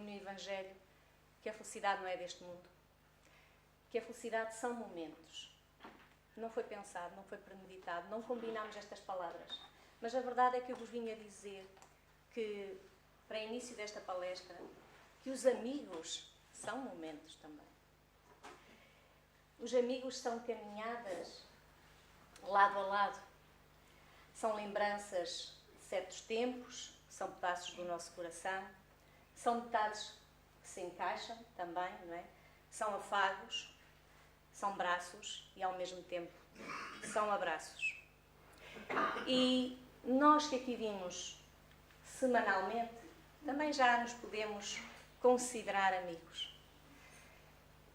no Evangelho que a felicidade não é deste mundo. Que a felicidade são momentos. Não foi pensado, não foi premeditado, não combinámos estas palavras. Mas a verdade é que eu vos vim a dizer que, para o início desta palestra, que os amigos são momentos também. Os amigos são caminhadas lado a lado. São lembranças de certos tempos, são pedaços do nosso coração, são metades que se encaixam também, não é? São afagos, são braços e, ao mesmo tempo, são abraços. E nós que aqui vimos semanalmente, também já nos podemos considerar amigos.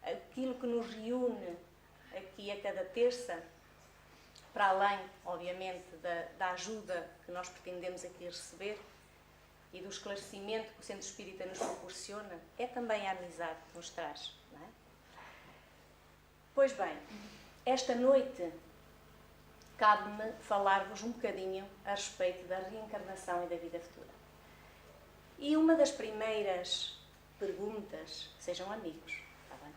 Aquilo que nos reúne aqui a cada terça, para além, obviamente, da ajuda que nós pretendemos aqui receber e do esclarecimento que o Centro Espírita nos proporciona, é também a amizade que nos traz, não é? Pois bem, esta noite cabe-me falar-vos um bocadinho a respeito da reencarnação e da vida futura. E uma das primeiras perguntas, sejam amigos, está bem?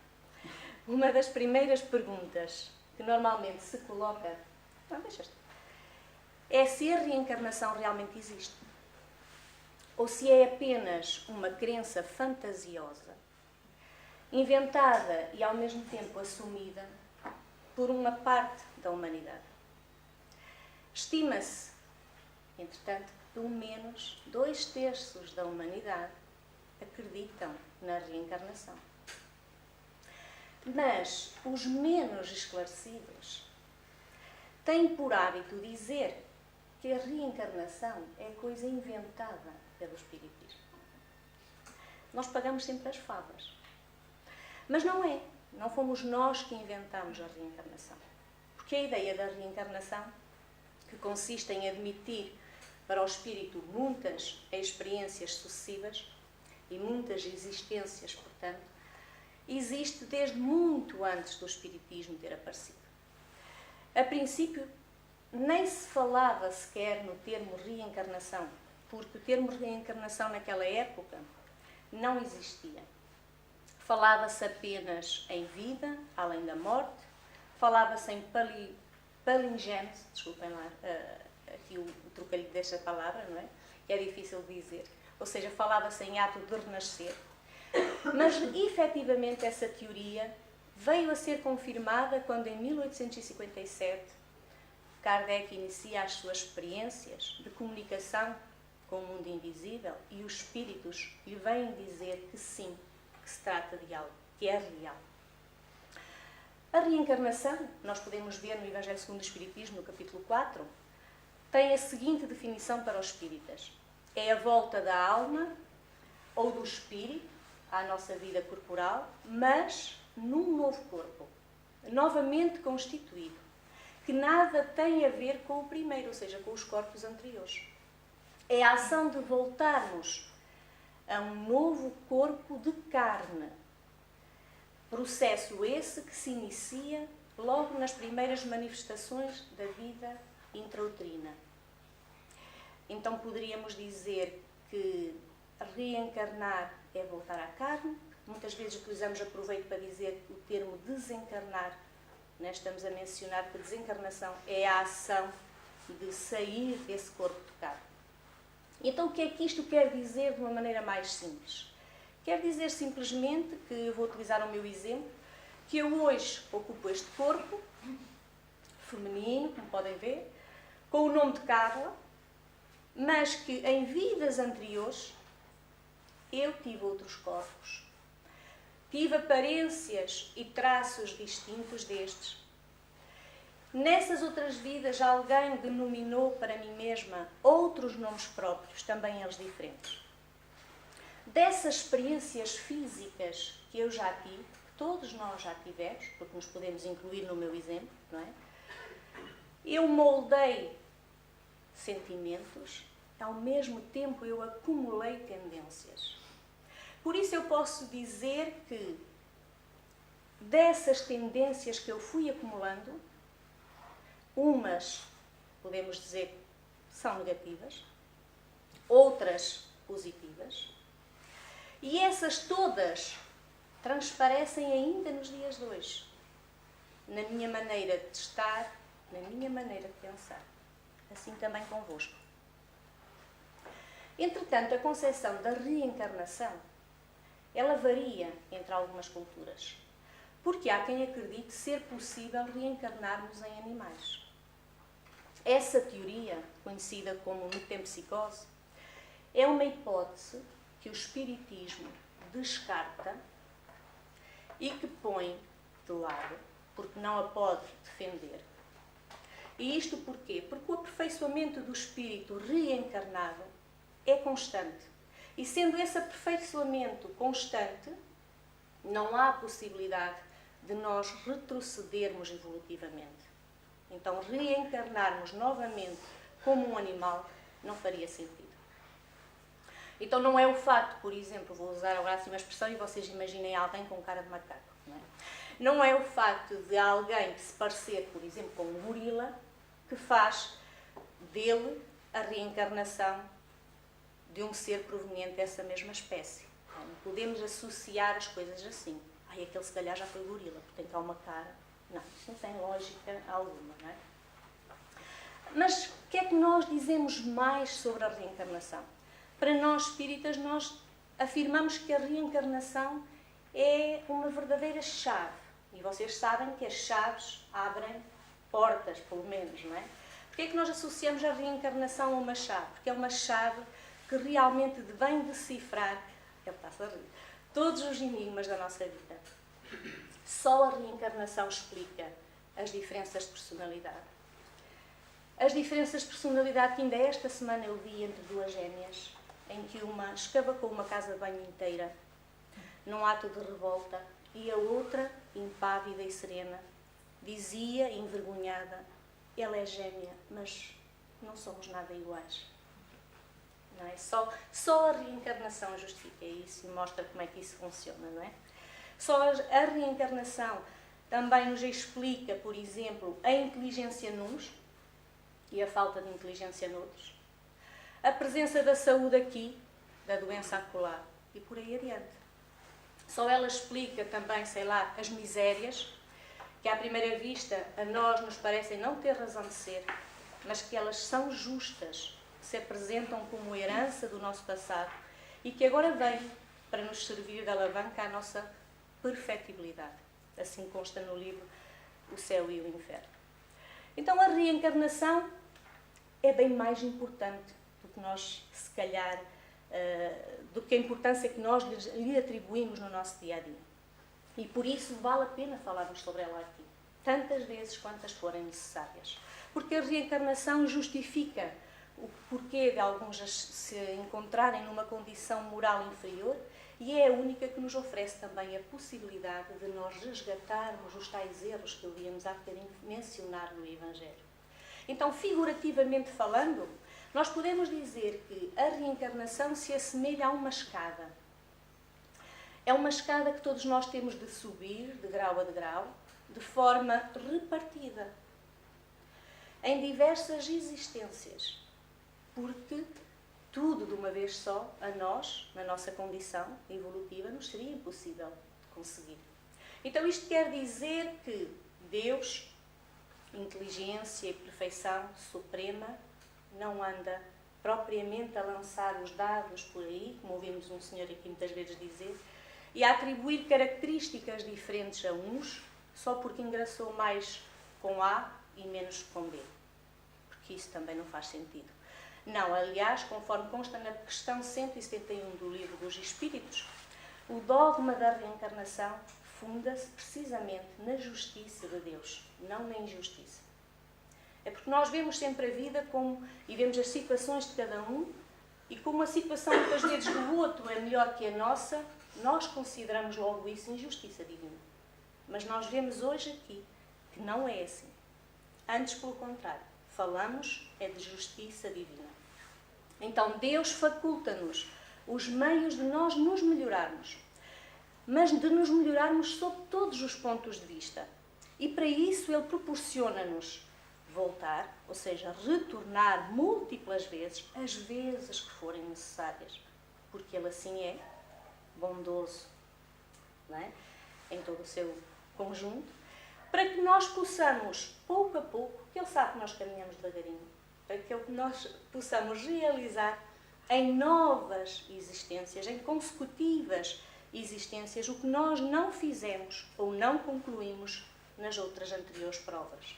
Uma das primeiras perguntas que normalmente se coloca, é se a reencarnação realmente existe. Ou se é apenas uma crença fantasiosa, inventada e ao mesmo tempo assumida por uma parte da humanidade. Estima-se, entretanto, que pelo menos 2/3 da humanidade acreditam na reencarnação. Mas os menos esclarecidos têm por hábito dizer que a reencarnação é coisa inventada pelo Espiritismo. Nós pagamos sempre as favas. Mas não é. Não fomos nós que inventamos a reencarnação. Porque a ideia da reencarnação, que consiste em admitir para o espírito muitas experiências sucessivas e muitas existências, portanto, existe desde muito antes do Espiritismo ter aparecido. A princípio, nem se falava sequer no termo reencarnação, porque o termo reencarnação naquela época não existia. Falava-se apenas em vida, além da morte, falava-se em palingênese, desculpem lá aqui o trocadilho desta palavra, não é? Que é difícil de dizer. Ou seja, falava-se em ato de renascer. Mas, efetivamente, essa teoria veio a ser confirmada quando, em 1857, Kardec inicia as suas experiências de comunicação com o mundo invisível e os espíritos lhe vêm dizer que sim, que se trata de algo que é real. A reencarnação, nós podemos ver no Evangelho segundo o Espiritismo, no capítulo 4, tem a seguinte definição para os espíritas. É a volta da alma ou do espírito à nossa vida corporal, mas num novo corpo, novamente constituído, que nada tem a ver com o primeiro, ou seja, com os corpos anteriores. É a ação de voltarmos a um novo corpo de carne. Processo esse que se inicia logo nas primeiras manifestações da vida intrauterina. Então poderíamos dizer que reencarnar é voltar à carne. Muitas vezes utilizamos, aproveito para dizer o termo desencarnar. Estamos a mencionar que a desencarnação é a ação de sair desse corpo de carne. Então o que é que isto quer dizer de uma maneira mais simples? Quer dizer simplesmente que, eu vou utilizar o meu exemplo, que eu hoje ocupo este corpo feminino, como podem ver, com o nome de Carla, mas que em vidas anteriores eu tive outros corpos. Tive aparências e traços distintos destes. Nessas outras vidas, alguém denominou para mim mesma outros nomes próprios, também eles diferentes. Dessas experiências físicas que eu já tive, que todos nós já tivemos, porque nos podemos incluir no meu exemplo, não é? Eu moldei sentimentos, ao mesmo tempo eu acumulei tendências. Por isso eu posso dizer que dessas tendências que eu fui acumulando, umas, podemos dizer, são negativas, outras positivas, E essas todas transparecem ainda nos dias de hoje, na minha maneira de estar, na minha maneira de pensar. Assim também convosco. Entretanto, a concepção da reencarnação, ela varia entre algumas culturas, porque há quem acredite ser possível reencarnarmos em animais. Essa teoria, conhecida como metempsicose, é uma hipótese que o espiritismo descarta e que põe de lado, porque não a pode defender. E isto porquê? Porque o aperfeiçoamento do espírito reencarnado é constante. E sendo esse aperfeiçoamento constante, não há possibilidade de nós retrocedermos evolutivamente. Então, reencarnarmos novamente como um animal não faria sentido. Então, não é o facto, por exemplo, vou usar agora assim uma expressão e vocês imaginem alguém com cara de macaco. Não é o facto de alguém que se parecer, por exemplo, com um gorila, que faz dele a reencarnação de um ser proveniente dessa mesma espécie. Não podemos associar as coisas assim. Ai, aquele se calhar já foi gorila, porque tem cá uma cara. Não, isso não tem lógica alguma, não é? Mas o que é que nós dizemos mais sobre a reencarnação? Para nós espíritas, nós afirmamos que a reencarnação é uma verdadeira chave. E vocês sabem que as chaves abrem portas, pelo menos, não é? Porquê é que nós associamos a reencarnação a uma chave? Porque é uma chave que realmente vem decifrar, ele está a rir, todos os enigmas da nossa vida. Só a reencarnação explica as diferenças de personalidade. As diferenças de personalidade que ainda esta semana eu vi entre duas gêmeas, em que uma escavacou uma casa de banho inteira, num ato de revolta, e a outra, impávida e serena, dizia, envergonhada, ela é gêmea, mas não somos nada iguais. Não é? Só a reencarnação justifica isso e mostra como é que isso funciona, não é? Só a reencarnação também nos explica, por exemplo, a inteligência nuns e a falta de inteligência noutros, a presença da saúde aqui, da doença acolá e por aí adiante. Só ela explica também, sei lá, as misérias, que à primeira vista a nós nos parecem não ter razão de ser, mas que elas são justas, se apresentam como herança do nosso passado e que agora vêm para nos servir de alavanca à nossa perfectibilidade. Assim consta no livro O Céu e o Inferno. Então a reencarnação é bem mais importante do que nós, se calhar, do que a importância que nós lhe atribuímos no nosso dia-a-dia. E por isso vale a pena falarmos sobre ela aqui, tantas vezes quantas forem necessárias. Porque a reencarnação justifica o porquê de alguns se encontrarem numa condição moral inferior e é a única que nos oferece também a possibilidade de nós resgatarmos os tais erros que ouvíamos há bocadinho mencionar no Evangelho. Então, figurativamente falando, nós podemos dizer que a reencarnação se assemelha a uma escada. É uma escada que todos nós temos de subir, de grau a degrau, de forma repartida, em diversas existências, porque tudo de uma vez só, a nós, na nossa condição evolutiva, nos seria impossível de conseguir. Então isto quer dizer que Deus, inteligência e perfeição suprema, não anda propriamente a lançar os dados por aí, como ouvimos um senhor aqui muitas vezes dizer, e a atribuir características diferentes a uns, só porque engraçou mais com A e menos com B. Porque isso também não faz sentido. Não, aliás, conforme consta na questão 171 do Livro dos Espíritos, o dogma da reencarnação funda-se precisamente na justiça de Deus, não na injustiça. É porque nós vemos sempre a vida e vemos as situações de cada um, e como a situação muitas vezes do outro é melhor que a nossa, nós consideramos logo isso injustiça divina. Mas nós vemos hoje aqui que não é assim. Antes, pelo contrário, falamos é de justiça divina. Então, Deus faculta-nos os meios de nós nos melhorarmos, mas de nos melhorarmos sob todos os pontos de vista. E para isso Ele proporciona-nos voltar, ou seja, retornar múltiplas vezes, as vezes que forem necessárias, porque Ele assim é, bondoso, não é? Em todo o seu conjunto, para que nós possamos, pouco a pouco, que Ele sabe que nós caminhamos devagarinho, para que nós possamos realizar em novas existências, em consecutivas existências, o que nós não fizemos ou não concluímos nas outras anteriores provas.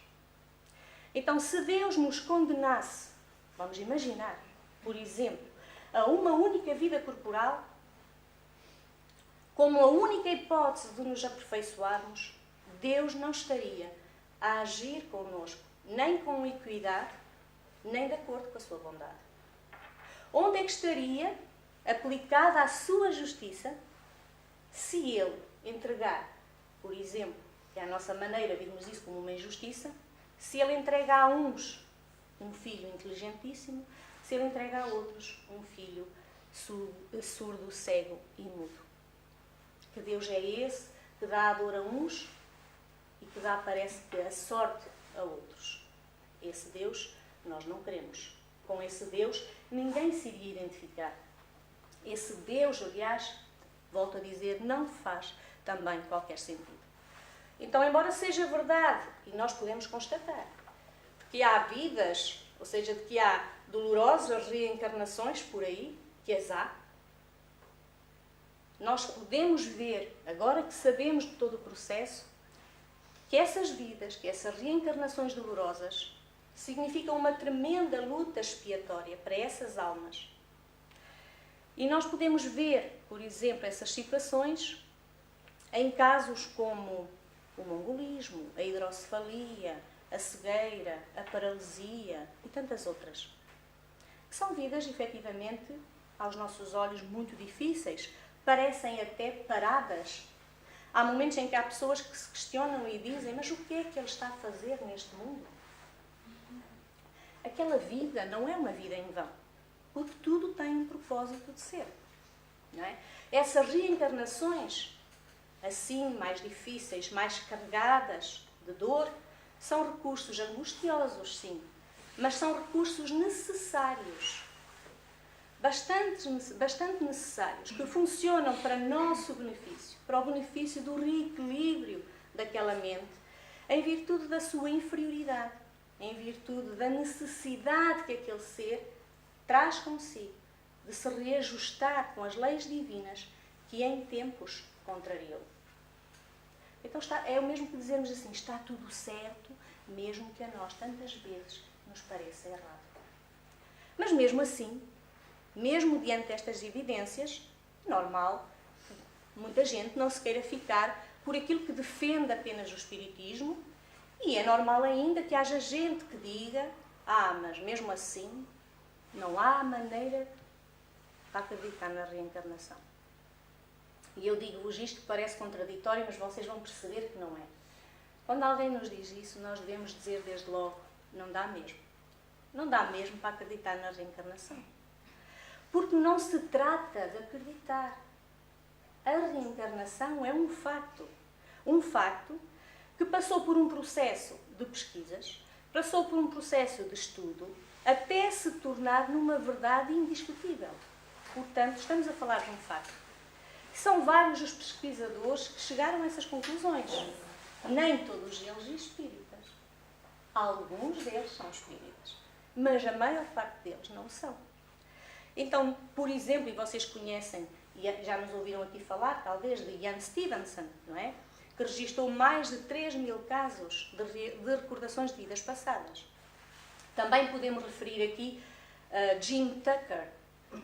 Então, se Deus nos condenasse, vamos imaginar, por exemplo, a uma única vida corporal, como a única hipótese de nos aperfeiçoarmos, Deus não estaria a agir connosco, nem com equidade, nem de acordo com a sua bondade. Onde é que estaria aplicada a sua justiça se Ele entregar, por exemplo, que é a nossa maneira, vimos isso como uma injustiça, se Ele entrega a uns um filho inteligentíssimo, se Ele entrega a outros um filho surdo, cego e mudo? Que Deus é esse que dá a dor a uns e que dá, parece que, a sorte a outros. Esse Deus nós não queremos. Com esse Deus ninguém se iria identificar. Esse Deus, aliás, volto a dizer, não faz também qualquer sentido. Então, embora seja verdade, e nós podemos constatar, que há vidas, ou seja, de que há dolorosas reencarnações por aí, que as há, nós podemos ver, agora que sabemos de todo o processo, que essas vidas, que essas reencarnações dolorosas, significam uma tremenda luta expiatória para essas almas. E nós podemos ver, por exemplo, essas situações em casos como o mongolismo, a hidrocefalia, a cegueira, a paralisia e tantas outras. Que são vidas, efetivamente, aos nossos olhos muito difíceis, parecem até paradas. Há momentos em que há pessoas que se questionam e dizem: mas o que é que ele está a fazer neste mundo? Aquela vida não é uma vida em vão, porque tudo tem um propósito de ser. Não é? Essas reencarnações, assim, mais difíceis, mais carregadas de dor, são recursos angustiosos, sim, mas são recursos necessários, bastante necessários, que funcionam para nosso benefício, para o benefício do reequilíbrio daquela mente, em virtude da sua inferioridade, em virtude da necessidade que aquele ser traz consigo de se reajustar com as leis divinas que em tempos contrariou. Então é o mesmo que dizermos assim: está tudo certo, mesmo que a nós tantas vezes nos pareça errado. Mas mesmo assim, mesmo diante destas evidências, normal que muita gente não se queira ficar por aquilo que defende apenas o espiritismo, e é normal ainda que haja gente que diga: mas mesmo assim não há maneira para acreditar na reencarnação. E eu digo-vos isto que parece contraditório, mas vocês vão perceber que não é. Quando alguém nos diz isso, nós devemos dizer desde logo: não dá mesmo. Não dá mesmo para acreditar na reencarnação. Porque não se trata de acreditar. A reencarnação é um facto. Um facto que passou por um processo de pesquisas, passou por um processo de estudo, até se tornar numa verdade indiscutível. Portanto, estamos a falar de um facto. São vários os pesquisadores que chegaram a essas conclusões. Nem todos eles espíritas. Alguns deles são espíritas, mas a maior parte deles não são. Então, por exemplo, e vocês conhecem, e já nos ouviram aqui falar, talvez, de Ian Stevenson, não é? Que registou mais de 3.000 casos de recordações de vidas passadas. Também podemos referir aqui Jim Tucker.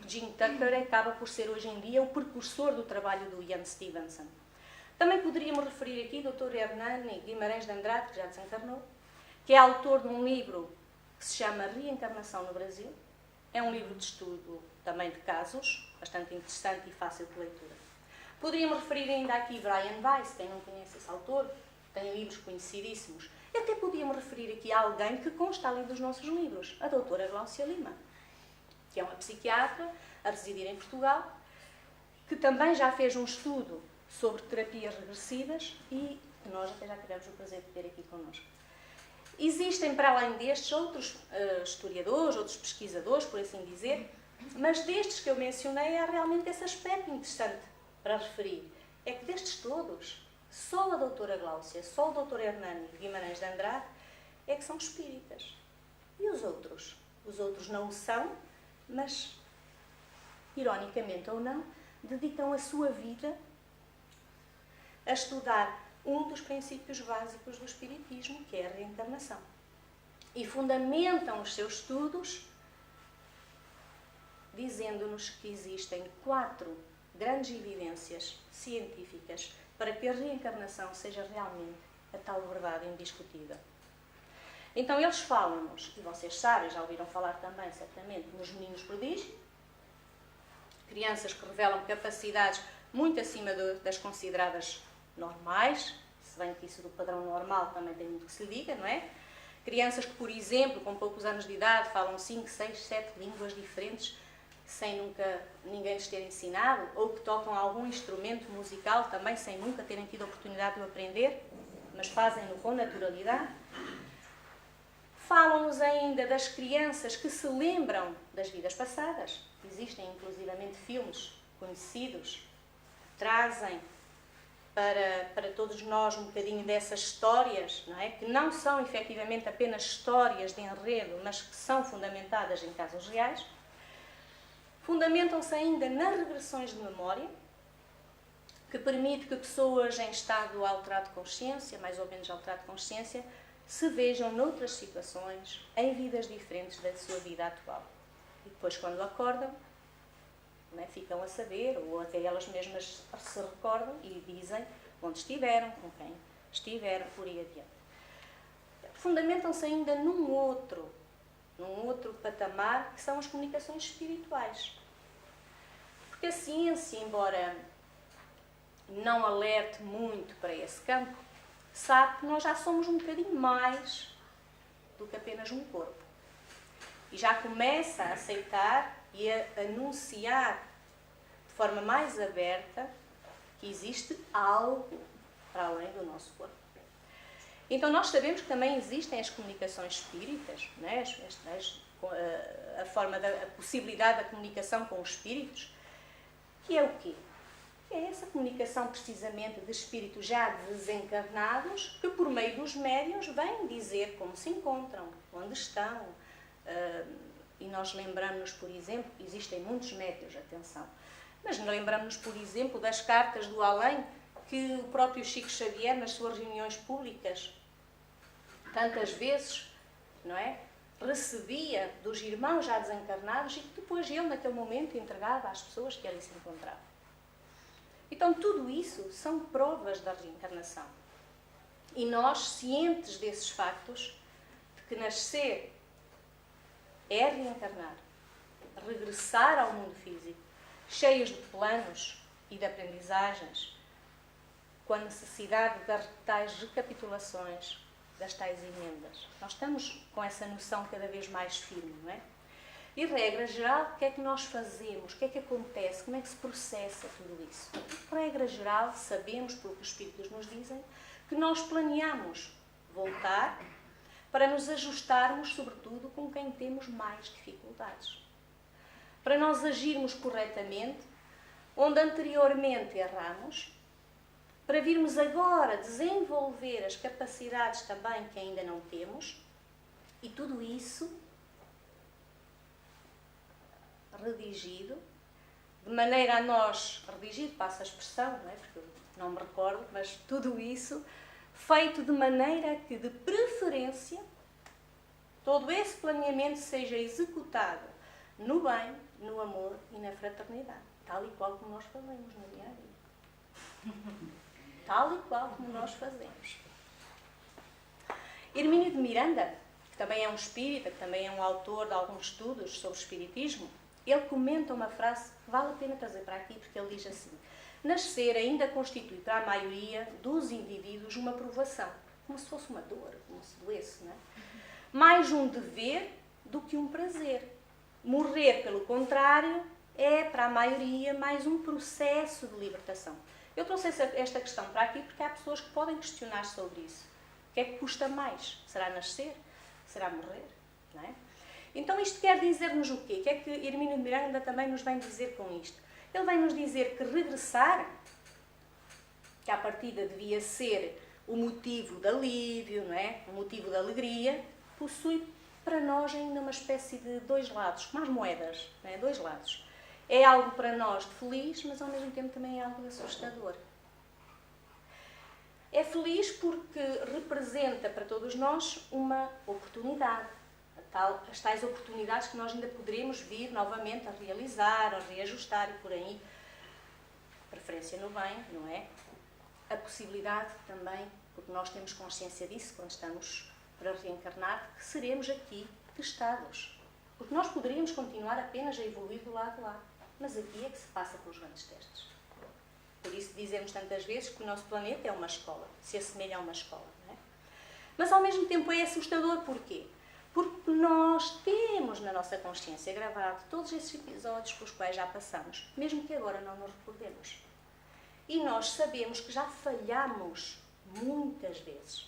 Jim Tucker acaba por ser hoje em dia o precursor do trabalho do Ian Stevenson. Também poderíamos referir aqui o Dr. Hernani Guimarães de Andrade, que já desencarnou, que é autor de um livro que se chama Reencarnação no Brasil. É um livro de estudo também de casos, bastante interessante e fácil de leitura. Poderíamos referir ainda aqui Brian Weiss, quem não conhece esse autor, tem livros conhecidíssimos. E até podíamos referir aqui a alguém que consta ali dos nossos livros, a doutora Glaucia Lima, que é uma psiquiatra a residir em Portugal, que também já fez um estudo sobre terapias regressivas e que nós até já tivemos o prazer de ter aqui connosco. Existem, para além destes, outros historiadores, outros pesquisadores, por assim dizer, mas destes que eu mencionei há realmente esse aspecto interessante, para referir é que destes todos, só a doutora Gláucia, só o doutor Hernani Guimarães de Andrade é que são espíritas. E os outros? Os outros não o são, mas, ironicamente ou não, dedicam a sua vida a estudar um dos princípios básicos do espiritismo, que é a reencarnação. E fundamentam os seus estudos dizendo-nos que existem 4 grandes evidências científicas para que a reencarnação seja realmente a tal verdade indiscutível. Então eles falam-nos, e vocês sabem, já ouviram falar também, certamente, nos meninos prodígio, crianças que revelam capacidades muito acima das consideradas normais, se bem que isso do padrão normal também tem muito que se lhe diga, não é? Crianças que, por exemplo, com poucos anos de idade, falam 5, 6, 7 línguas diferentes, sem nunca ninguém lhes ter ensinado, ou que tocam algum instrumento musical também, sem nunca terem tido a oportunidade de o aprender, mas fazem-no com naturalidade. Falam-nos ainda das crianças que se lembram das vidas passadas. Existem, inclusivamente, filmes conhecidos que trazem para todos nós um bocadinho dessas histórias, não é? Que não são, efetivamente, apenas histórias de enredo, mas que são fundamentadas em casos reais. Fundamentam-se ainda nas regressões de memória, que permite que pessoas em estado alterado de consciência, mais ou menos alterado de consciência, se vejam noutras situações, em vidas diferentes da sua vida atual. E depois, quando acordam, não é, ficam a saber, ou até elas mesmas se recordam e dizem onde estiveram, com quem estiveram, por aí adiante. Fundamentam-se ainda num outro patamar, que são as comunicações espirituais. Porque a ciência, embora não alerte muito para esse campo, sabe que nós já somos um bocadinho mais do que apenas um corpo. E já começa a aceitar e a anunciar de forma mais aberta que existe algo para além do nosso corpo. Então nós sabemos que também existem as comunicações espíritas, né? A possibilidade da comunicação com os espíritos, que é o quê? É essa comunicação precisamente de espíritos já desencarnados que por meio dos médiuns vêm dizer como se encontram, onde estão. E nós lembramos-nos, por exemplo, existem muitos médiuns, atenção, mas lembramos-nos, por exemplo, das cartas do além que o próprio Chico Xavier, nas suas reuniões públicas, tantas vezes, não é, recebia dos irmãos já desencarnados e que depois ele, naquele momento, entregava às pessoas que ali se encontravam. Então, tudo isso são provas da reencarnação. E nós, cientes desses factos, de que nascer é reencarnar, regressar ao mundo físico, cheios de planos e de aprendizagens, com a necessidade das tais recapitulações, das tais emendas. Nós estamos com essa noção cada vez mais firme, não é? E, regra geral, o que é que nós fazemos? O que é que acontece? Como é que se processa tudo isso? Regra geral, sabemos, pelo que os espíritos nos dizem, que nós planeamos voltar para nos ajustarmos, sobretudo, com quem temos mais dificuldades. Para nós agirmos corretamente, onde anteriormente erramos, para virmos agora desenvolver as capacidades também que ainda não temos, e tudo isso redigido, de maneira a nós, redigido, passa a expressão, não é? Porque eu não me recordo, mas tudo isso feito de maneira que, de preferência, todo esse planeamento seja executado no bem, no amor e na fraternidade, tal e qual como nós fazemos no dia a dia. Tal e qual como nós fazemos. Hermínio de Miranda, que também é um espírita, que também é um autor de alguns estudos sobre o espiritismo, ele comenta uma frase que vale a pena trazer para aqui, porque ele diz assim: nascer ainda constitui para a maioria dos indivíduos uma provação, como se fosse uma dor, como se doesse, não é? Mais um dever do que um prazer. Morrer, pelo contrário, é para a maioria mais um processo de libertação. Eu trouxe esta questão para aqui porque há pessoas que podem questionar sobre isso. O que é que custa mais? Será nascer? Será morrer? Não é? Então isto quer dizer-nos o quê? O que é que Hermínio de Miranda também nos vem dizer com isto? Ele vem nos dizer que regressar, que à partida devia ser o motivo de alívio, não é? O motivo de alegria, possui para nós ainda uma espécie de dois lados, como as moedas, não é? Dois lados. É algo para nós de feliz, mas ao mesmo tempo também é algo de assustador. É feliz porque representa para todos nós uma oportunidade. As tais oportunidades que nós ainda poderemos vir novamente a realizar, a reajustar e por aí. Preferência no bem, não é? A possibilidade também, porque nós temos consciência disso quando estamos para reencarnar, que seremos aqui testados. Porque nós poderíamos continuar apenas a evoluir do lado de lá. Mas aqui é que se passa pelos grandes testes. Por isso dizemos tantas vezes que o nosso planeta é uma escola, se assemelha a uma escola, não é? Mas ao mesmo tempo é assustador, porquê? Porque nós temos na nossa consciência gravado todos esses episódios pelos quais já passamos, mesmo que agora não nos recordemos. E nós sabemos que já falhamos muitas vezes.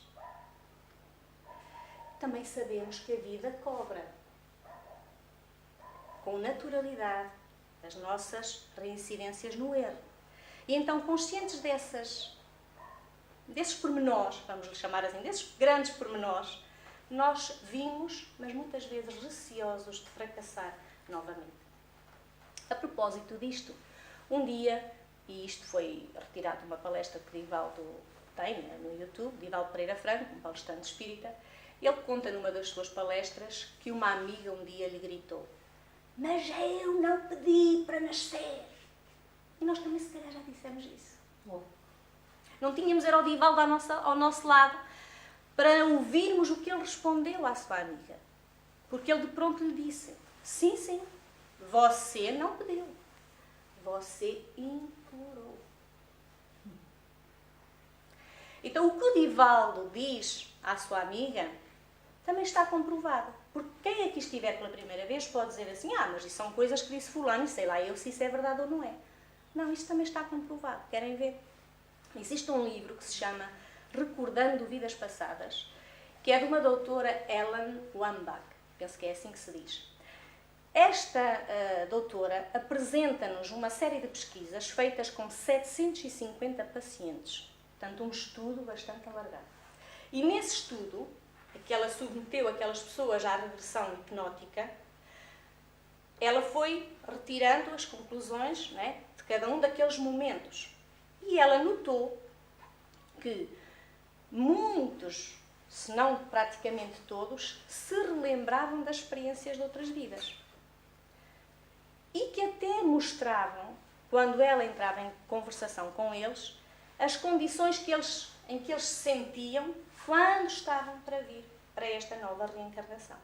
Também sabemos que a vida cobra com naturalidade as nossas reincidências no erro. E então, conscientes desses pormenores, vamos lhe chamar assim, desses grandes pormenores, nós vimos, mas muitas vezes receosos de fracassar novamente. A propósito disto, um dia, e isto foi retirado de uma palestra que Divaldo tem no YouTube, Divaldo Pereira Franco, um palestrante espírita, ele conta numa das suas palestras que uma amiga um dia lhe gritou: "Mas eu não pedi para nascer." E nós também, se calhar, já dissemos isso. Não tínhamos era o Divaldo ao nosso lado para ouvirmos o que ele respondeu à sua amiga. Porque ele de pronto lhe disse: "Sim, sim, você não pediu. Você implorou." Então, o que o Divaldo diz à sua amiga também está comprovado. Porque quem aqui estiver pela primeira vez pode dizer assim: "Mas isso são coisas que disse fulano, sei lá eu se isso é verdade ou não é." Não, isso também está comprovado. Querem ver? Existe um livro que se chama Recordando Vidas Passadas, que é de uma doutora Ellen Wambach. Penso que é assim que se diz. Esta doutora apresenta-nos uma série de pesquisas feitas com 750 pacientes. Portanto, um estudo bastante alargado. E nesse estudo, que ela submeteu aquelas pessoas à regressão hipnótica, ela foi retirando as conclusões, não é, de cada um daqueles momentos. E ela notou que muitos, se não praticamente todos, se relembravam das experiências de outras vidas. E que até mostravam, quando ela entrava em conversação com eles, as condições em que eles se sentiam quando estavam para vir para esta nova reencarnação.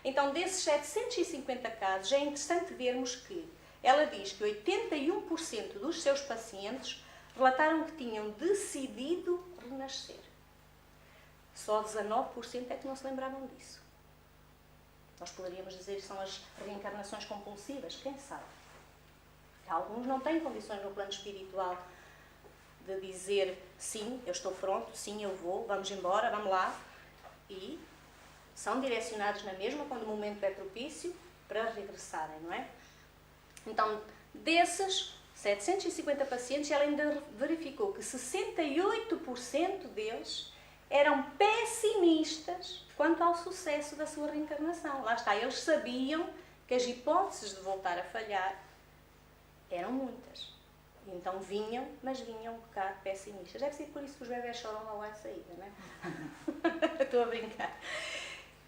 Então, desses 750 casos, é interessante vermos que ela diz que 81% dos seus pacientes relataram que tinham decidido renascer. Só 19% é que não se lembravam disso. Nós poderíamos dizer que são as reencarnações compulsivas, quem sabe? Alguns não têm condições no plano espiritual de dizer: "Sim, eu estou pronto, sim, eu vou, vamos embora, vamos lá." E são direcionados na mesma, quando o momento é propício, para regressarem, não é? Então, desses 750 pacientes, ela ainda verificou que 68% deles eram pessimistas quanto ao sucesso da sua reencarnação. Lá está, eles sabiam que as hipóteses de voltar a falhar eram muitas. E então vinham, mas vinham um bocado pessimistas. Deve ser por isso que os bebés choram logo à saída, não é? Estou a brincar.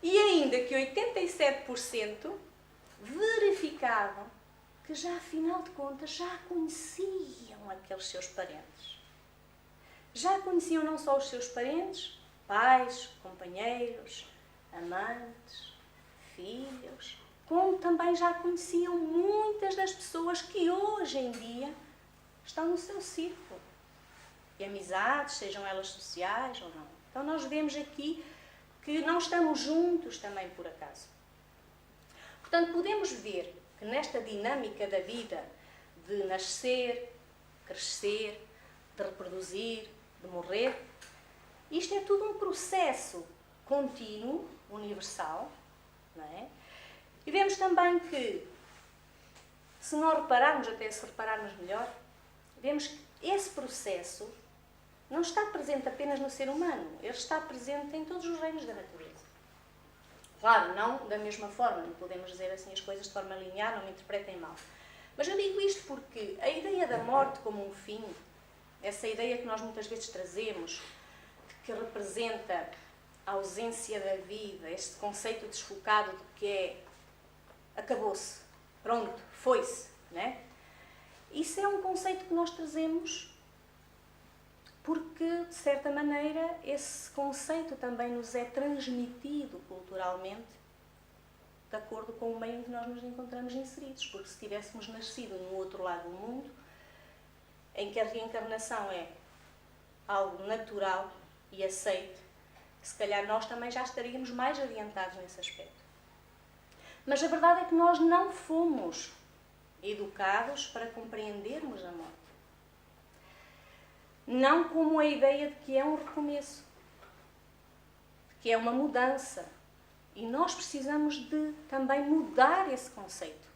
E ainda que 87% verificavam que já, afinal de contas, já conheciam aqueles seus parentes. Já conheciam não só os seus parentes, pais, companheiros, amantes, filhos, como também já conheciam muitas das pessoas que hoje em dia estão no seu círculo. E amizades, sejam elas sociais ou não. Então nós vemos aqui que não estamos juntos também por acaso. Portanto, podemos ver que nesta dinâmica da vida de nascer, crescer, de reproduzir, de morrer, isto é tudo um processo contínuo, universal, não é? E vemos também que se nós repararmos, até se repararmos melhor, vemos que esse processo não está presente apenas no ser humano, ele está presente em todos os reinos da natureza. Claro, não da mesma forma, não podemos dizer assim as coisas de forma linear, não me interpretem mal. Mas eu digo isto porque a ideia da morte como um fim, essa ideia que nós muitas vezes trazemos, que representa a ausência da vida, este conceito desfocado de que é acabou-se, pronto, foi-se, né? Isso é um conceito que nós trazemos porque, de certa maneira, esse conceito também nos é transmitido culturalmente de acordo com o meio em que nós nos encontramos inseridos. Porque se tivéssemos nascido no outro lado do mundo, em que a reencarnação é algo natural e aceite, se calhar nós também já estaríamos mais adiantados nesse aspecto. Mas a verdade é que nós não fomos educados para compreendermos a morte. Não como a ideia de que é um recomeço, de que é uma mudança. E nós precisamos de também mudar esse conceito,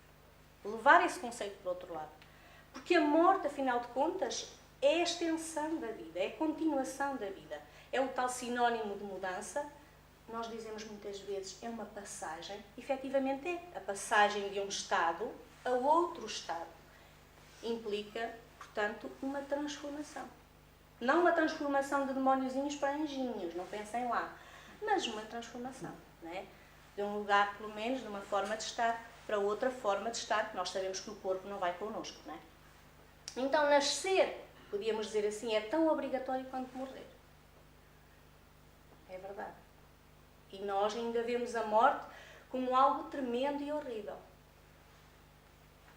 levar esse conceito para o outro lado. Porque a morte, afinal de contas, é a extensão da vida, é a continuação da vida. É o tal sinónimo de mudança. Nós dizemos muitas vezes, é uma passagem. Efetivamente é. A passagem de um estado a outro estado. Implica, portanto, uma transformação. Não uma transformação de demóniozinhos para anjinhos, não pensem lá. Mas uma transformação, né? De um lugar, pelo menos, de uma forma de estar, para outra forma de estar, que nós sabemos que o corpo não vai connosco, né? Então, nascer, podíamos dizer assim, é tão obrigatório quanto morrer. É verdade. E nós ainda vemos a morte como algo tremendo e horrível.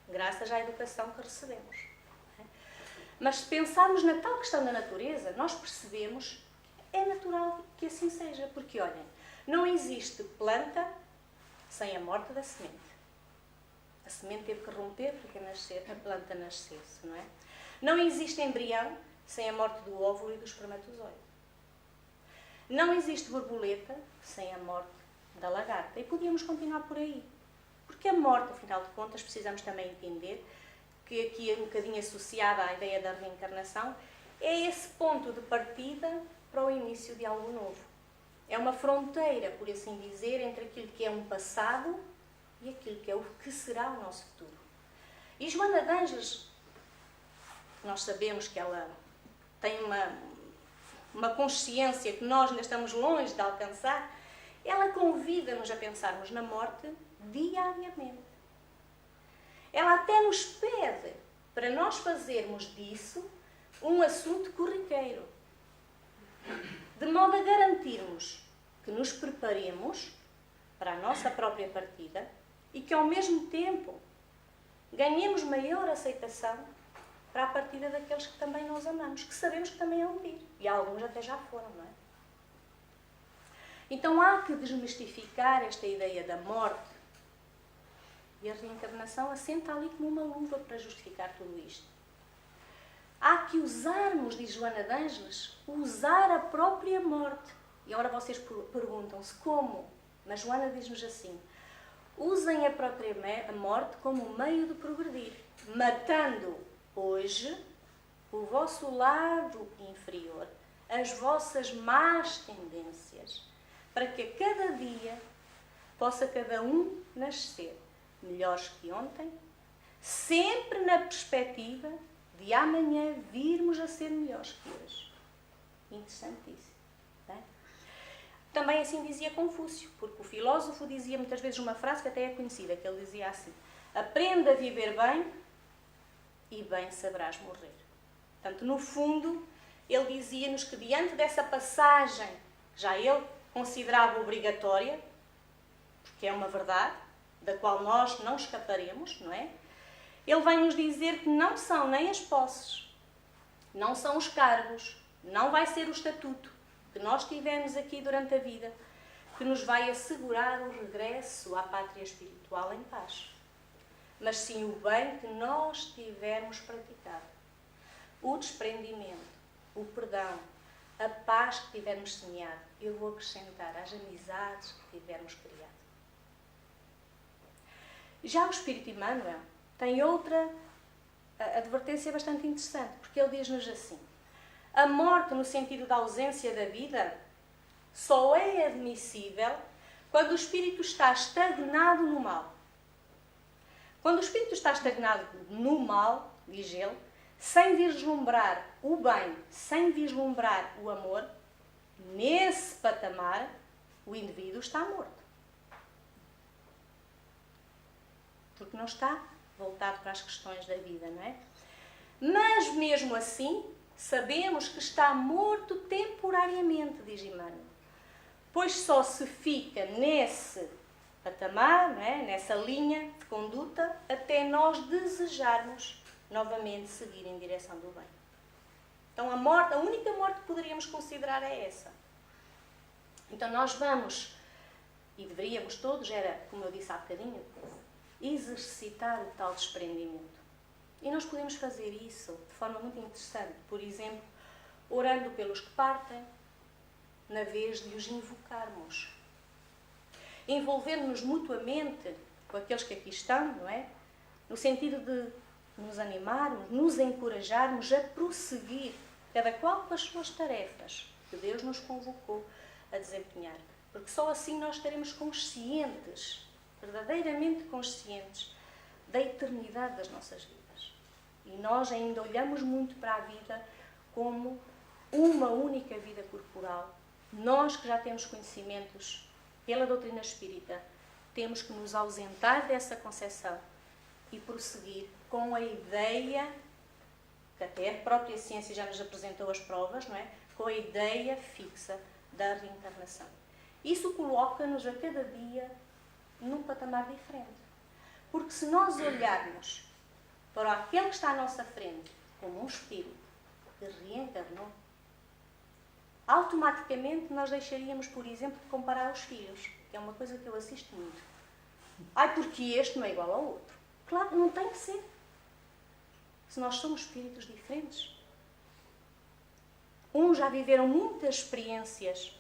Graças à educação que recebemos. Mas se pensarmos na tal questão da natureza, nós percebemos que é natural que assim seja. Porque, olhem, não existe planta sem a morte da semente. A semente teve que romper para que a planta nascesse, não é? Não existe embrião sem a morte do óvulo e do espermatozoide. Não existe borboleta sem a morte da lagarta. E podíamos continuar por aí. Porque a morte, afinal de contas, precisamos também entender que aqui é um bocadinho associada à ideia da reencarnação, é esse ponto de partida para o início de algo novo. É uma fronteira, por assim dizer, entre aquilo que é um passado e aquilo que é o que será o nosso futuro. E Joana de Ângeles, nós sabemos que ela tem uma consciência que nós ainda estamos longe de alcançar, ela convida-nos a pensarmos na morte diariamente. Ela até nos pede para nós fazermos disso um assunto corriqueiro, de modo a garantirmos que nos preparemos para a nossa própria partida e que, ao mesmo tempo, ganhemos maior aceitação para a partida daqueles que também nós amamos, que sabemos que também hão de vir. E alguns até já foram, não é? Então há que desmistificar esta ideia da morte. E a reencarnação assenta ali como uma luva para justificar tudo isto. Há que usarmos, diz Joana de Ângeles, usar a própria morte. E agora vocês perguntam-se como? Mas Joana diz-nos assim: usem a própria morte como meio de progredir, matando hoje o vosso lado inferior, as vossas más tendências, para que a cada dia possa cada um nascer melhores que ontem, sempre na perspectiva de amanhã virmos a ser melhores que hoje. Interessantíssimo. Não é? Também assim dizia Confúcio, porque o filósofo dizia muitas vezes uma frase que até é conhecida, que ele dizia assim: aprenda a viver bem e bem saberás morrer. Portanto, no fundo, ele dizia-nos que diante dessa passagem, já ele considerava obrigatória, porque é uma verdade, da qual nós não escaparemos, não é? Ele vai nos dizer que não são nem as posses, não são os cargos, não vai ser o estatuto que nós tivemos aqui durante a vida que nos vai assegurar o regresso à pátria espiritual em paz. Mas sim o bem que nós tivermos praticado. O desprendimento, o perdão, a paz que tivermos semeado. Eu vou acrescentar as amizades que tivermos criado. Já o Espírito Emmanuel, tem outra advertência bastante interessante, porque ele diz-nos assim: a morte, no sentido da ausência da vida, só é admissível quando o espírito está estagnado no mal. Quando o espírito está estagnado no mal, diz ele, sem vislumbrar o bem, sem vislumbrar o amor, nesse patamar, o indivíduo está morto. Porque não está voltado para as questões da vida, não é? Mas, mesmo assim, sabemos que está morto temporariamente, diz Emmanuel. Pois só se fica nesse patamar, não é? Nessa linha de conduta, até nós desejarmos novamente seguir em direção do bem. Então a morte, a única morte que poderíamos considerar é essa. Então nós vamos, e deveríamos todos, era, como eu disse há bocadinho, exercitar o tal desprendimento. E nós podemos fazer isso de forma muito interessante. Por exemplo, orando pelos que partem, na vez de os invocarmos. Envolvendo-nos mutuamente com aqueles que aqui estão, não é? No sentido de nos animarmos, nos encorajarmos a prosseguir, cada qual com as suas tarefas que Deus nos convocou a desempenhar. Porque só assim nós estaremos conscientes, verdadeiramente conscientes, da eternidade das nossas vidas. E nós ainda olhamos muito para a vida como uma única vida corporal. Nós que já temos conhecimentos pela doutrina espírita, temos que nos ausentar dessa concepção e prosseguir com a ideia, que até a própria ciência já nos apresentou as provas, não é? Com a ideia fixa da reencarnação. Isso coloca-nos a cada dia num patamar diferente. Porque se nós olharmos para aquele que está à nossa frente como um espírito que reencarnou, automaticamente nós deixaríamos, por exemplo, de comparar os filhos, que é uma coisa que eu assisto muito. Ai, porque este não é igual ao outro. Claro, não tem que ser. Se nós somos espíritos diferentes. Uns já viveram muitas experiências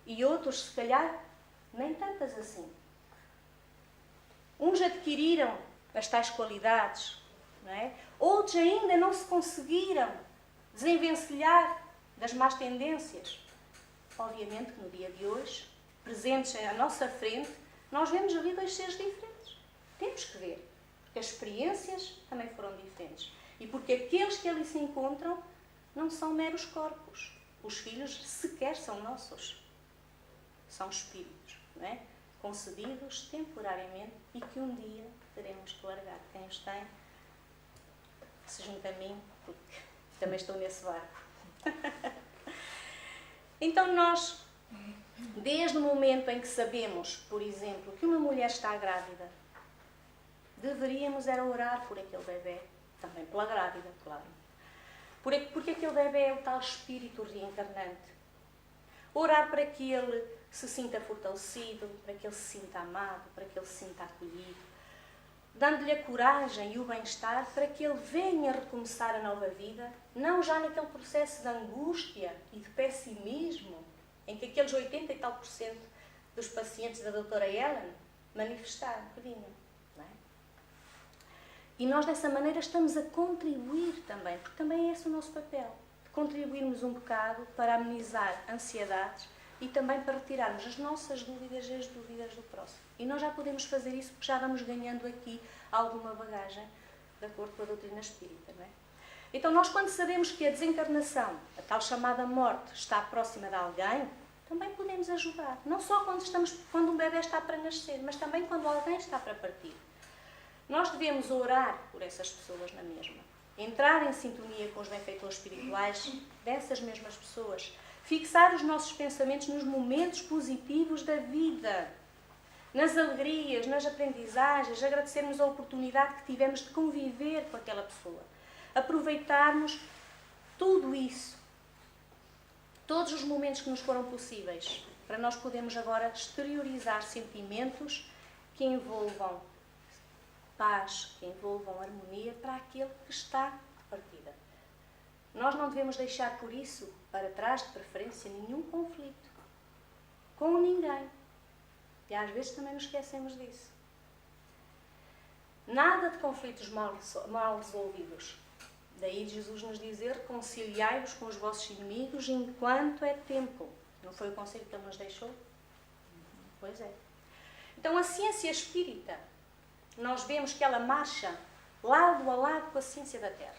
e outros, se calhar, nem tantas assim. Uns adquiriram as tais qualidades, não é? Outros ainda não se conseguiram desenvencilhar das más tendências. Obviamente que no dia de hoje, presentes à nossa frente, nós vemos ali dois seres diferentes. Temos que ver, porque as experiências também foram diferentes. E porque aqueles que ali se encontram não são meros corpos. Os filhos sequer são nossos. São espíritos, não é? Concebidos temporariamente e que um dia teremos que largar. Quem os tem, se junta a mim, porque também estou nesse barco. Então nós, desde o momento em que sabemos, por exemplo, que uma mulher está grávida, deveríamos era orar por aquele bebê, também pela grávida, claro. Porque aquele bebê é o tal espírito reencarnante. Orar para que ele se sinta fortalecido, para que ele se sinta amado, para que ele se sinta acolhido, dando-lhe a coragem e o bem-estar para que ele venha recomeçar a nova vida, não já naquele processo de angústia e de pessimismo, em que aqueles 80 e tal % dos pacientes da doutora Ellen manifestaram que vinham. Não é? E nós, dessa maneira, estamos a contribuir também, porque também é esse o nosso papel, de contribuirmos um bocado para amenizar ansiedades e também para retirarmos as nossas dúvidas e as dúvidas do próximo. E nós já podemos fazer isso porque já vamos ganhando aqui alguma bagagem de acordo com a doutrina espírita, não é? Então nós, quando sabemos que a desencarnação, a tal chamada morte, está próxima de alguém, também podemos ajudar. Não só quando um bebê está para nascer, mas também quando alguém está para partir. Nós devemos orar por essas pessoas na mesma. Entrar em sintonia com os benfeitores espirituais dessas mesmas pessoas. Fixar os nossos pensamentos nos momentos positivos da vida, nas alegrias, nas aprendizagens, agradecermos a oportunidade que tivemos de conviver com aquela pessoa. Aproveitarmos tudo isso, todos os momentos que nos foram possíveis, para nós podermos agora exteriorizar sentimentos que envolvam paz, que envolvam harmonia para aquele que está de partida. Nós não devemos deixar, por isso, para trás, de preferência, nenhum conflito com ninguém. E às vezes também nos esquecemos disso. Nada de conflitos mal resolvidos. Daí Jesus nos dizer, reconciliai-vos com os vossos inimigos enquanto é tempo. Não foi o conselho que ele nos deixou? Pois é. Então a ciência espírita, nós vemos que ela marcha lado a lado com a ciência da Terra.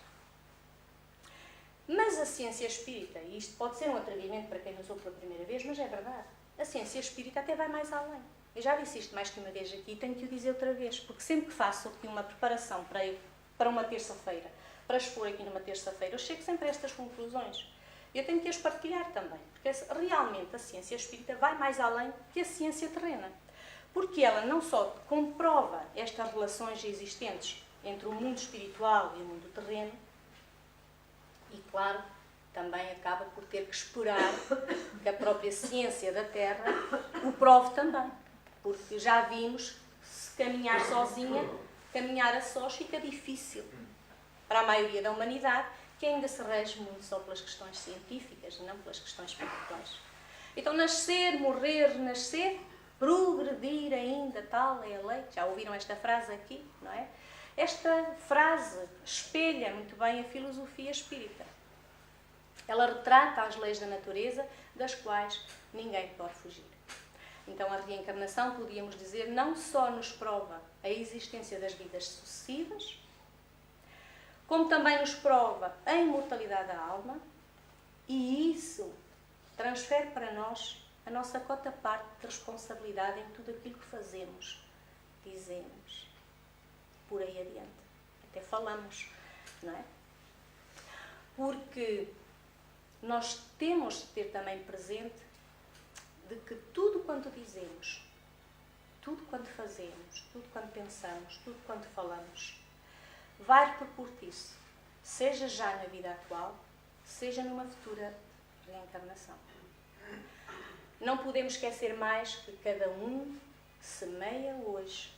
Mas a ciência espírita, e isto pode ser um atrevimento para quem nos ouve pela primeira vez, mas é verdade, a ciência espírita até vai mais além. Eu já disse isto mais que uma vez aqui e tenho que o dizer outra vez, porque sempre que faço aqui uma preparação para uma terça-feira, para expor aqui numa terça-feira, eu chego sempre a estas conclusões. Eu tenho que as partilhar também, porque realmente a ciência espírita vai mais além que a ciência terrena. Porque ela não só comprova estas relações existentes entre o mundo espiritual e o mundo terreno, e claro, também acaba por ter que esperar que a própria ciência da Terra o prove também. Porque já vimos que se caminhar sozinha, caminhar a sós fica difícil para a maioria da humanidade, que ainda se rege muito só pelas questões científicas e não pelas questões espirituais. Então, nascer, morrer, renascer, progredir ainda, tal é a lei. Já ouviram esta frase aqui, não é? Esta frase espelha muito bem a filosofia espírita. Ela retrata as leis da natureza, das quais ninguém pode fugir. Então, a reencarnação, podíamos dizer, não só nos prova a existência das vidas sucessivas, como também nos prova a imortalidade da alma, e isso transfere para nós a nossa cota-parte de responsabilidade em tudo aquilo que fazemos, dizemos, por aí adiante. Até falamos, não é? Porque nós temos de ter também presente de que tudo quanto dizemos, tudo quanto fazemos, tudo quanto pensamos, tudo quanto falamos, vai repercutir-se, seja já na vida atual, seja numa futura reencarnação. Não podemos esquecer mais que cada um semeia hoje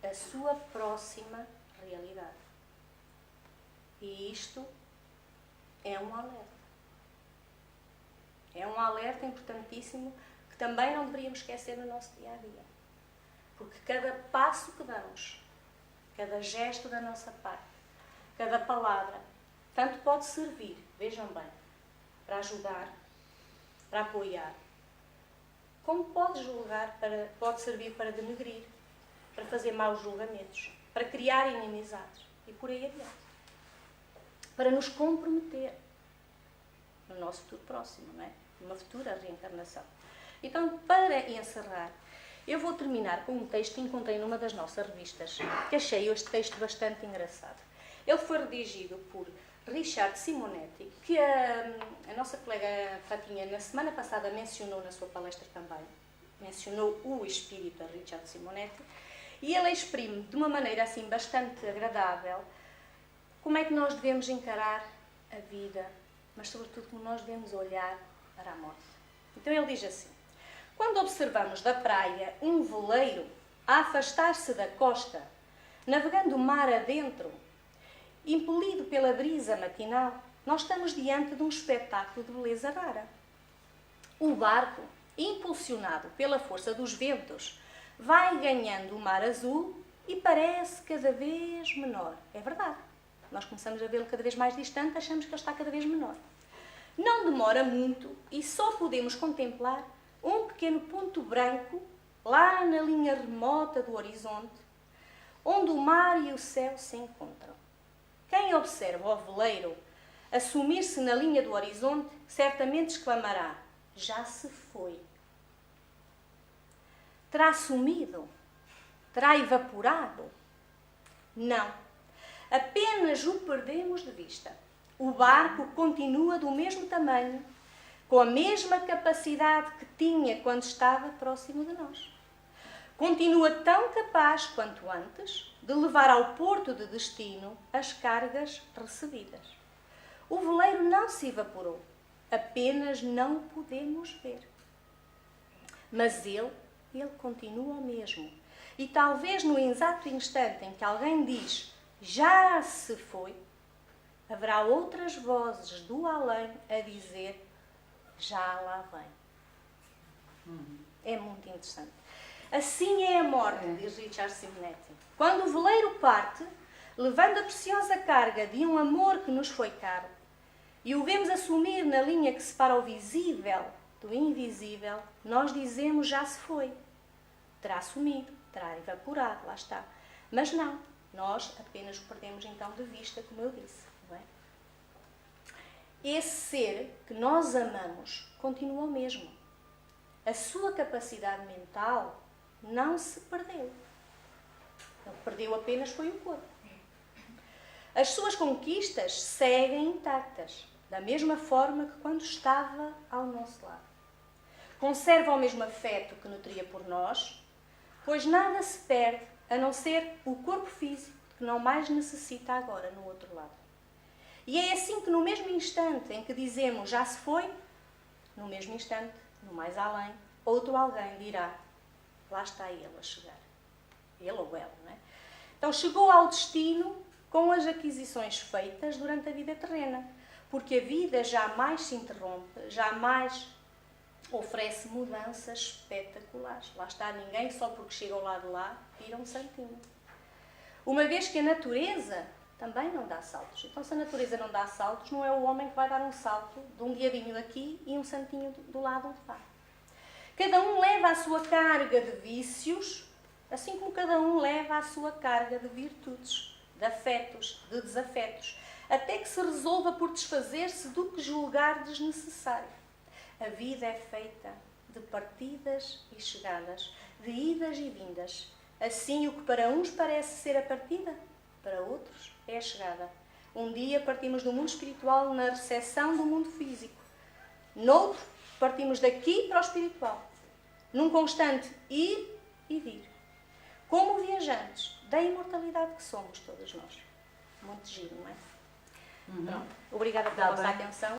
a sua próxima realidade. E isto é um alerta. É um alerta importantíssimo que também não deveríamos esquecer no nosso dia-a-dia. Porque cada passo que damos, cada gesto da nossa parte, cada palavra, tanto pode servir, vejam bem, para ajudar, para apoiar, como pode servir para denegrir, para fazer maus julgamentos, para criar inimizades e por aí adiante. Para nos comprometer no nosso futuro próximo, não é? Numa futura reencarnação. Então, para encerrar, eu vou terminar com um texto que encontrei numa das nossas revistas, que achei este texto bastante engraçado. Ele foi redigido por Richard Simonetti, que a nossa colega Fatinha, na semana passada, mencionou na sua palestra também. Mencionou o espírita Richard Simonetti. E ele exprime, de uma maneira assim bastante agradável, como é que nós devemos encarar a vida, mas sobretudo como nós devemos olhar para a morte. Então ele diz assim: quando observamos da praia um veleiro a afastar-se da costa, navegando o mar adentro, impelido pela brisa matinal, nós estamos diante de um espetáculo de beleza rara. O barco, impulsionado pela força dos ventos, vai ganhando o mar azul e parece cada vez menor. É verdade. Nós começamos a vê-lo cada vez mais distante, achamos que ele está cada vez menor. Não demora muito e só podemos contemplar um pequeno ponto branco, lá na linha remota do horizonte, onde o mar e o céu se encontram. Quem observa o veleiro assumir-se na linha do horizonte, certamente exclamará: já se foi. Terá sumido? Terá evaporado? Não. Apenas o perdemos de vista. O barco continua do mesmo tamanho, com a mesma capacidade que tinha quando estava próximo de nós. Continua tão capaz quanto antes de levar ao porto de destino as cargas recebidas. O veleiro não se evaporou, apenas não o podemos ver. Mas ele continua o mesmo. E talvez no exato instante em que alguém diz já se foi, haverá outras vozes do além a dizer já lá vem. É muito interessante. Assim é a morte, diz Richard Simonetti. Quando o veleiro parte, levando a preciosa carga de um amor que nos foi caro, e o vemos assumir na linha que separa o visível do invisível, nós dizemos já se foi. Terá sumido, terá evaporado, lá está. Mas não, nós apenas o perdemos então de vista, como eu disse. Não é? Esse ser que nós amamos continua o mesmo. A sua capacidade mental não se perdeu. Ele perdeu apenas foi o corpo. As suas conquistas seguem intactas, da mesma forma que quando estava ao nosso lado. Conserva o mesmo afeto que nutria por nós, pois nada se perde a não ser o corpo físico que não mais necessita agora no outro lado. E é assim que no mesmo instante em que dizemos já se foi, no mesmo instante, no mais além, outro alguém dirá, lá está ele a chegar. Ele ou ela, não é? Então chegou ao destino com as aquisições feitas durante a vida terrena, porque a vida jamais se interrompe, jamais oferece mudanças espetaculares. Lá está, ninguém só porque chega ao lado de lá vira um santinho. Uma vez que a natureza também não dá saltos. Então, se a natureza não dá saltos, não é o homem que vai dar um salto de um diabinho aqui e um santinho do lado onde vai. Cada um leva a sua carga de vícios, assim como cada um leva a sua carga de virtudes, de afetos, de desafetos, até que se resolva por desfazer-se do que julgar desnecessário. A vida é feita de partidas e chegadas, de idas e vindas. Assim, o que para uns parece ser a partida, para outros é a chegada. Um dia partimos do mundo espiritual na recepção do mundo físico. Noutro, partimos daqui para o espiritual. Num constante ir e vir. Como viajantes da imortalidade que somos todos nós. Muito giro, não é? Pronto. Obrigada pela vossa atenção.